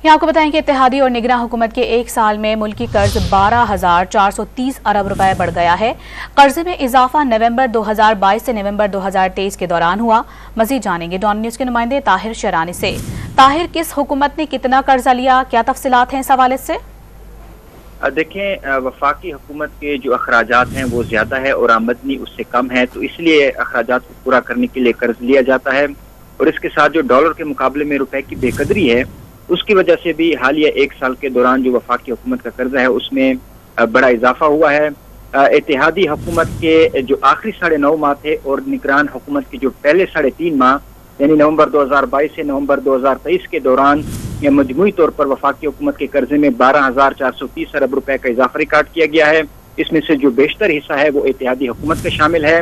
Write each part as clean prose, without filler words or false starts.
यहाँ आपको बताएं कि इत्तेहादी और निगरान हुकूमत के एक साल में मुल्की कर्ज 12,430 अरब रुपए बढ़ गया है। कर्जे में इजाफा नवंबर 2022 से नवंबर 2023 के दौरान हुआ। मजीद जानेंगे डॉन न्यूज के नुमाइंदे ताहिर शरानी से। ताहिर, किस हुकूमत ने कितना कर्जा लिया, क्या तफसीलात हैं इस हवाले से? देखें, वफाकी हुकूमत के जो अखराजात हैं वो ज्यादा है और आमदनी उससे कम है, तो इसलिए अखराजात को पूरा करने के लिए कर्ज लिया जाता है। और इसके साथ जो डॉलर के मुकाबले में रुपए की बेकदरी है उसकी वजह से भी हालिया एक साल के दौरान जो वफाकी हुकूमत का कर्जा है उसमें बड़ा इजाफा हुआ है। इत्तेहादी हुकूमत के जो आखिरी 9.5 माह थे और निगरान हुकूमत के जो पहले 3.5 माह यानी नवंबर 2022 से नवंबर 2023 के दौरान मजमूई तौर पर वफाकी हुकूमत के कर्जे में 12,430 अरब रुपए का इजाफा रिकॉर्ड किया गया है। इसमें से जो बेशतर हिस्सा है वो इत्तेहादी हुकूमत का शामिल है।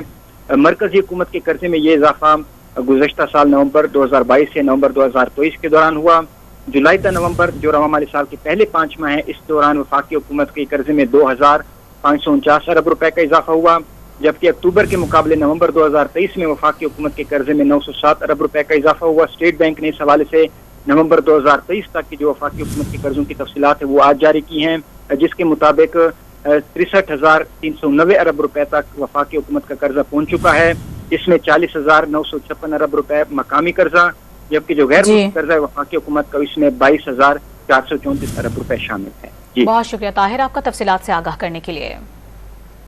मरकजी हुकूमत के कर्जे में ये इजाफा गुज़श्ता साल नवंबर 2022 से नवंबर 2023 के दौरान हुआ। जुलाई से नवंबर जो रवा माली साल के पहले 5 माह है, इस दौरान वफाकी हुकूमत के कर्जे में 2,549 अरब रुपए का इजाफा हुआ, जबकि अक्टूबर के मुकाबले नवंबर 2023 में वफाकी हुकूमत के कर्जे में 907 अरब रुपए का इजाफा हुआ। स्टेट बैंक ने इस हवाले से नवंबर 2023 तक की जो वफाकी हुकूमत के कर्जों की तफसीलात है वो आज जारी की हैं, जिसके मुताबिक 63,390 अरब रुपए तक वफाकी हुकूमत का कर्जा पहुंच चुका है। इसमें 40,956 अरब रुपए मकामी कर्जा, जबकि जो गैर मुल्की कर्जा है वफाकी हुकूमत का इसमें 22,434 अरब रुपए शामिल है। बहुत शुक्रिया ताहिर आपका तफसीलात से आगाह करने के लिए।